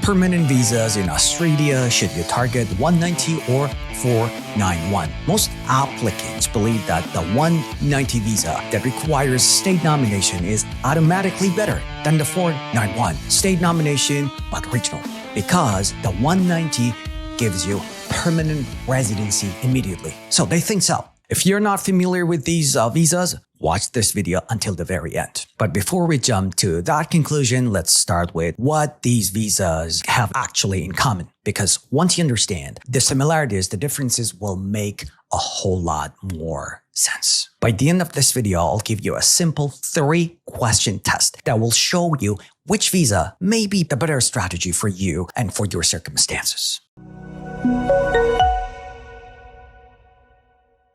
permanent visas in Australia, should you target 190 or 491? Most applicants believe that the 190 visa that requires state nomination is automatically better than the 491 state nomination but regional, because the 190 gives you permanent residency immediately. So they think so. If you're not familiar with these visas, watch this video until the very end. But before we jump to that conclusion, let's start with what these visas have actually in common. Because once you understand the similarities, the differences will make a whole lot more sense. By the end of this video, I'll give you a simple 3-question test that will show you which visa may be the better strategy for you and for your circumstances.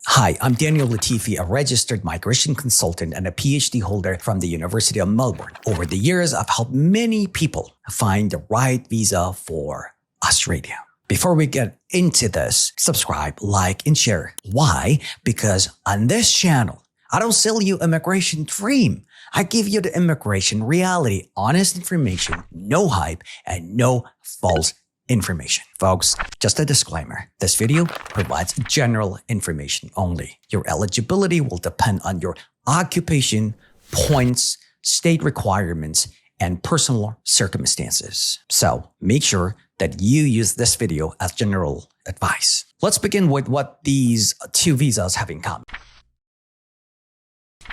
Hi, I'm Daniel Latifi, a registered migration consultant and a PhD holder from the University of Melbourne. Over the years, I've helped many people find the right visa for Australia. Before we get into this, subscribe, like, and share. Why? Because on this channel, I don't sell you immigration dream. I give you the immigration reality, honest information, no hype, and no false information. Folks, just a disclaimer. This video provides general information only. Your eligibility will depend on your occupation, points, state requirements, and personal circumstances. So make sure that you use this video as general advice. Let's begin with what these two visas have in common.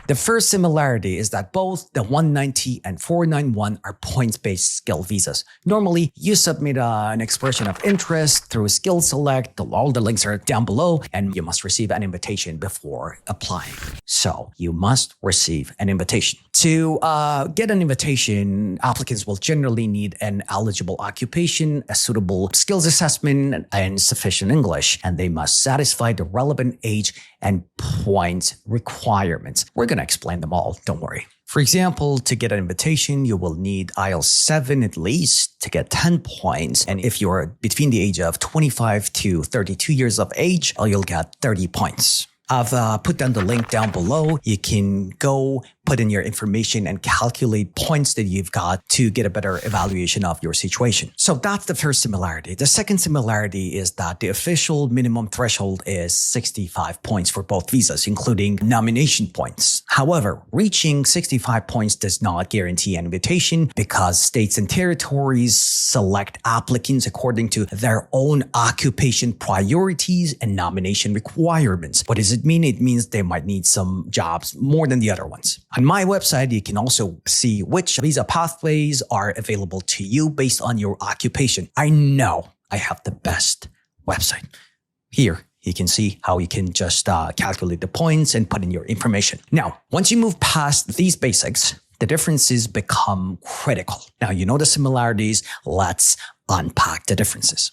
The first similarity is that both the 190 and 491 are points-based skill visas. Normally, you submit an expression of interest through Skill Select. All the links are down below, and you must receive an invitation before applying. So you must receive an invitation. To get an invitation, applicants will generally need an eligible occupation, a suitable skills assessment, and sufficient English, and they must satisfy the relevant age and point requirements. We're going to explain them all, don't worry. For example, to get an invitation, you will need IELTS 7 at least to get 10 points. And if you're between the age of 25 to 32 years of age, you'll get 30 points. I've put down the link down below. You can go put in your information and calculate points that you've got to get a better evaluation of your situation. So that's the first similarity. The second similarity is that the official minimum threshold is 65 points for both visas, including nomination points. However, reaching 65 points does not guarantee an invitation because states and territories select applicants according to their own occupation priorities and nomination requirements. What does it mean? It means they might need some jobs more than the other ones. On my website, you can also see which visa pathways are available to you based on your occupation. I know I have the best website. Here, you can see how you can just calculate the points and put in your information. Now, once you move past these basics, the differences become critical. Now, you know the similarities. Let's unpack the differences.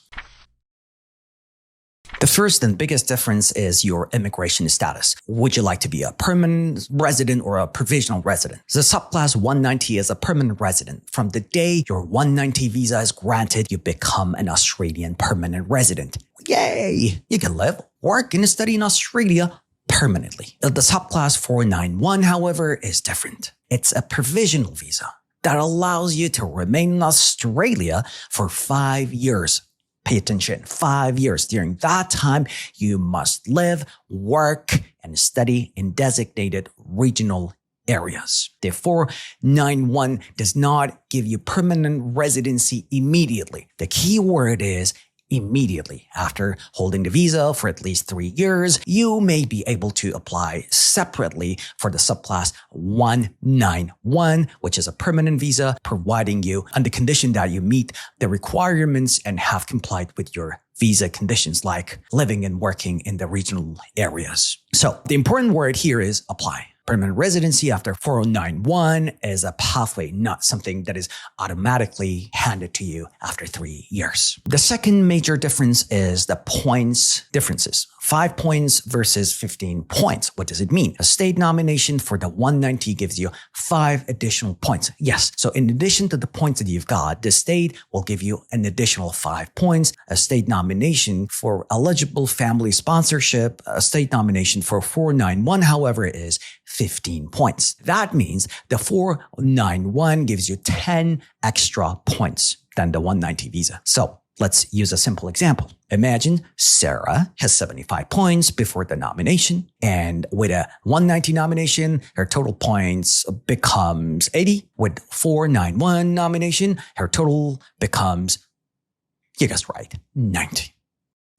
The first and biggest difference is your immigration status. Would you like to be a permanent resident or a provisional resident? The subclass 190 is a permanent resident. From the day your 190 visa is granted, you become an Australian permanent resident. Yay! You can live, work, and study in Australia permanently. The subclass 491, however, is different. It's a provisional visa that allows you to remain in Australia for 5 years. Pay attention, 5 years. During that time, you must live, work, and study in designated regional areas. The 491 does not give you permanent residency immediately. The key word is immediately. After holding the visa for at least 3 years, you may be able to apply separately for the subclass 191, which is a permanent visa, providing you on the condition that you meet the requirements and have complied with your visa conditions like living and working in the regional areas. So the important word here is apply. Permanent residency after 491 is a pathway, not something that is automatically handed to you after 3 years. The second major difference is the points differences. 5 points versus 15 points. What does it mean? A state nomination for the 190 gives you 5 additional points. Yes. So in addition to the points that you've got, the state will give you an additional 5 points. A state nomination for eligible family sponsorship, a state nomination for 491, however, is 15 points. That means the 491 gives you 10 extra points. than the 190 visa. So let's use a simple example. Imagine Sarah has 75 points before the nomination, and with a 190 nomination, her total points becomes 80. With 491 nomination, her total becomes, you guessed right, 90.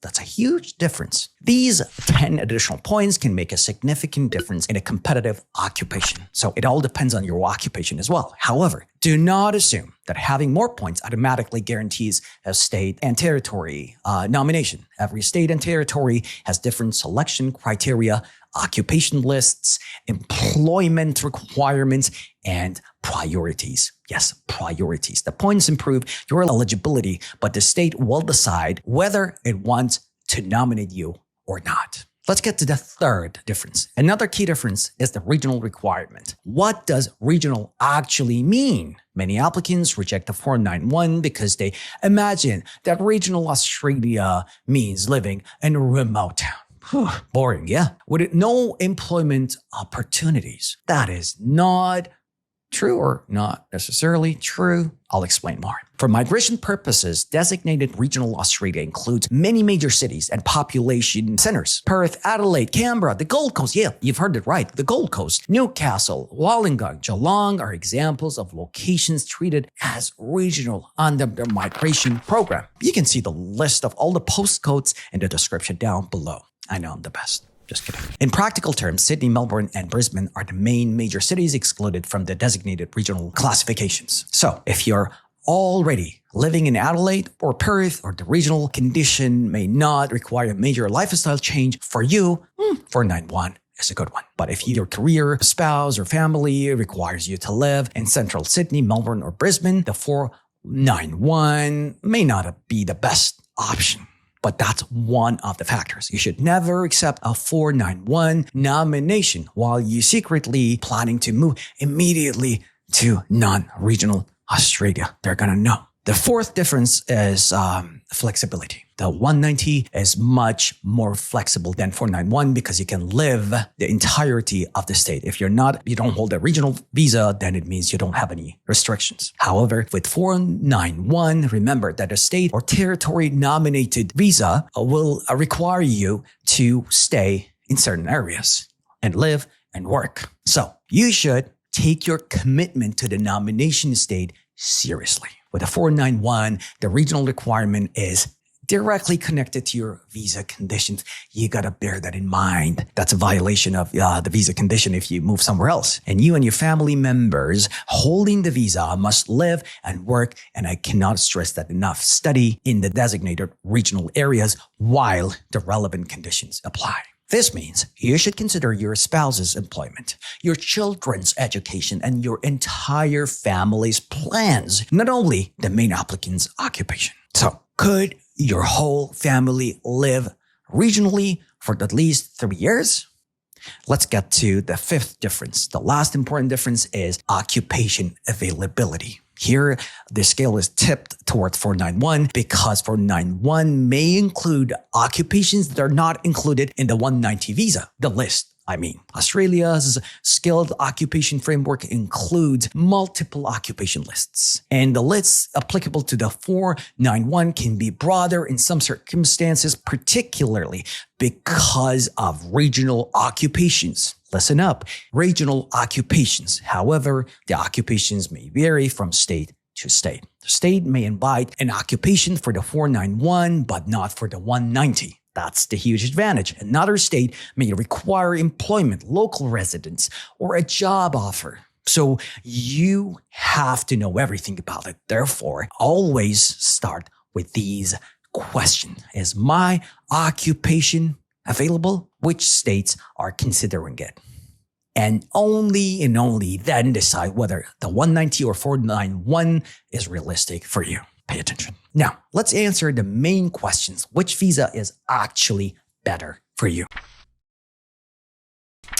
That's a huge difference. These 10 additional points can make a significant difference in a competitive occupation. So it all depends on your occupation as well. However, do not assume that having more points automatically guarantees a state and territory nomination. Every state and territory has different selection criteria, occupation lists, employment requirements, and priorities. Yes, priorities. The points improve your eligibility, but the state will decide whether it wants to nominate you or not. Let's get to the third difference. Another key difference is the regional requirement. What does regional actually mean? Many applicants reject the 491 because they imagine that regional Australia means living in a remote town. Boring, yeah? With no employment opportunities. That is not true or not necessarily true. I'll explain more. For migration purposes, designated regional Australia includes many major cities and population centers. Perth, Adelaide, Canberra, the Gold Coast. Yeah, you've heard it right. The Gold Coast, Newcastle, Wollongong, Geelong are examples of locations treated as regional under the migration program. You can see the list of all the postcodes in the description down below. I know I'm the best. Just kidding. In practical terms, Sydney, Melbourne, and Brisbane are the main major cities excluded from the designated regional classifications. So if you're already living in Adelaide or Perth, or the regional condition may not require a major lifestyle change for you, 491 is a good one. But if your career, spouse, or family requires you to live in central Sydney, Melbourne, or Brisbane, the 491 may not be the best option. But that's one of the factors. You should never accept a 491 nomination while you secretly planning to move immediately to non-regional Australia. They're going to know. The fourth difference is flexibility. The 190 is much more flexible than 491 because you can live the entirety of the state. If you don't hold a regional visa, then it means you don't have any restrictions. However, with 491, remember that a state or territory nominated visa will require you to stay in certain areas and live and work. So you should take your commitment to the nomination state seriously. With a 491, the regional requirement is directly connected to your visa conditions. You got to bear that in mind. That's a violation of the visa condition if you move somewhere else. And you and your family members holding the visa must live and work, and I cannot stress that enough, study in the designated regional areas while the relevant conditions apply. This means you should consider your spouse's employment, your children's education, and your entire family's plans, not only the main applicant's occupation. So, could your whole family live regionally for at least 3 years? Let's get to the fifth difference. The last important difference is occupation availability. Here, the scale is tipped towards 491 because 491 may include occupations that are not included in the 190 visa, the list. Australia's skilled occupation framework includes multiple occupation lists, and the lists applicable to the 491 can be broader in some circumstances, particularly because of regional occupations. Listen up, regional occupations. However, the occupations may vary from state to state. The state may invite an occupation for the 491, but not for the 190. That's the huge advantage. Another state may require employment, local residence, or a job offer. So you have to know everything about it. Therefore, always start with these questions. Is my occupation available? Which states are considering it? And only then decide whether the 190 or 491 is realistic for you. Pay attention. Now, let's answer the main questions. Which visa is actually better for you?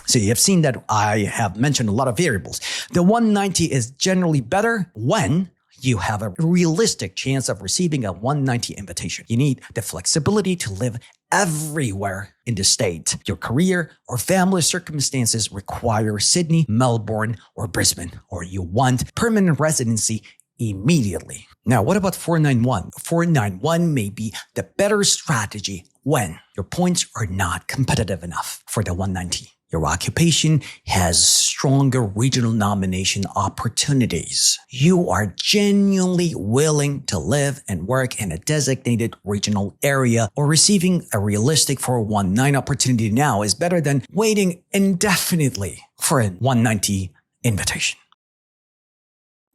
So you have seen that I have mentioned a lot of variables. The 190 is generally better when you have a realistic chance of receiving a 190 invitation. You need the flexibility to live everywhere in the state. Your career or family circumstances require Sydney, Melbourne, or Brisbane, or you want permanent residency immediately. Now, what about 491? 491 may be the better strategy when your points are not competitive enough for the 190. Your occupation has stronger regional nomination opportunities. You are genuinely willing to live and work in a designated regional area, or receiving a realistic 419 opportunity now is better than waiting indefinitely for a 190 invitation.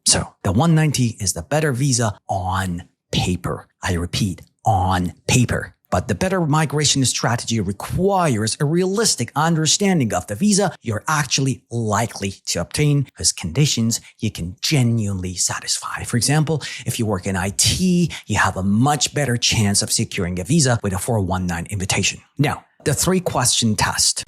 So the 190 is the better visa on paper. I repeat, on paper. But the better migration strategy requires a realistic understanding of the visa you're actually likely to obtain, whose conditions you can genuinely satisfy. For example, if you work in IT, you have a much better chance of securing a visa with a 419 invitation. Now, the 3-question test.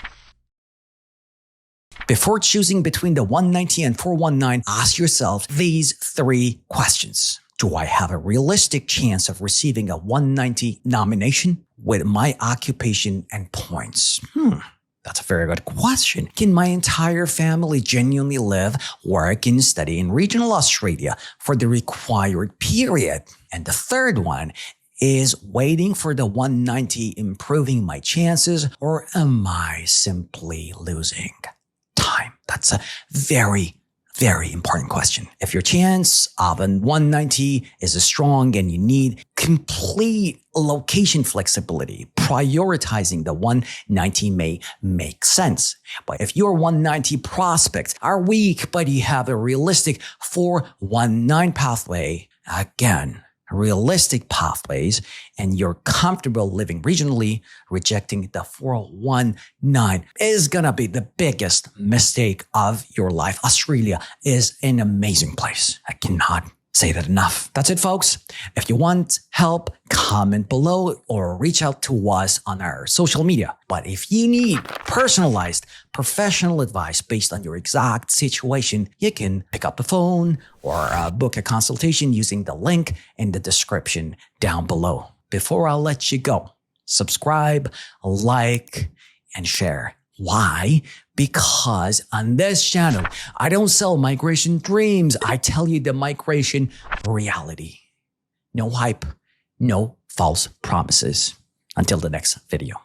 Before choosing between the 190 and 419, ask yourself these 3 questions. Do I have a realistic chance of receiving a 190 nomination with my occupation and points? That's a very good question. Can my entire family genuinely live, work, and study in regional Australia for the required period? And the third one is waiting for the 190 improving my chances, or am I simply losing time? That's a very important question. If your chance of a 190 is strong and you need complete location flexibility, prioritizing the 190 may make sense. But if your 190 prospects are weak, but you have a realistic 419 pathway, again, realistic pathways, and you're comfortable living regionally, rejecting the 419 is gonna be the biggest mistake of your life. Australia is an amazing place. I cannot say that enough. That's it, folks. If you want help, comment below or reach out to us on our social media. But if you need personalized professional advice based on your exact situation, you can pick up the phone or book a consultation using the link in the description down below. Before I let you go, subscribe, like, and share. Why? Because on this channel, I don't sell migration dreams. I tell you the migration reality. No hype, no false promises. Until the next video.